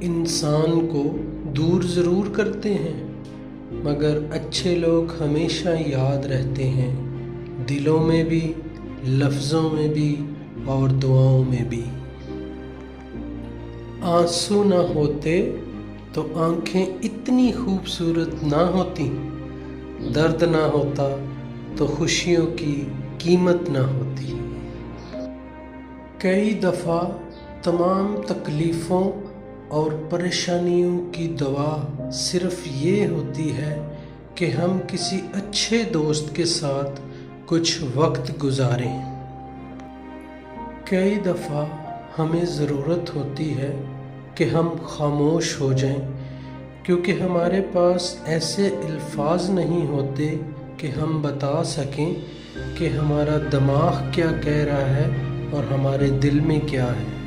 इंसान को दूर ज़रूर करते हैं, मगर अच्छे लोग हमेशा याद रहते हैं, दिलों में भी, लफ्ज़ों में भी और दुआओं में भी। आंसू ना होते तो आंखें इतनी खूबसूरत ना होती, दर्द ना होता तो खुशियों की कीमत ना होती। कई दफ़ा तमाम तकलीफ़ों और परेशानियों की दवा सिर्फ़ ये होती है कि हम किसी अच्छे दोस्त के साथ कुछ वक्त गुजारें। कई दफ़ा हमें ज़रूरत होती है कि हम खामोश हो जाएं, क्योंकि हमारे पास ऐसे अल्फाज नहीं होते कि हम बता सकें कि हमारा दिमाग क्या कह रहा है और हमारे दिल में क्या है।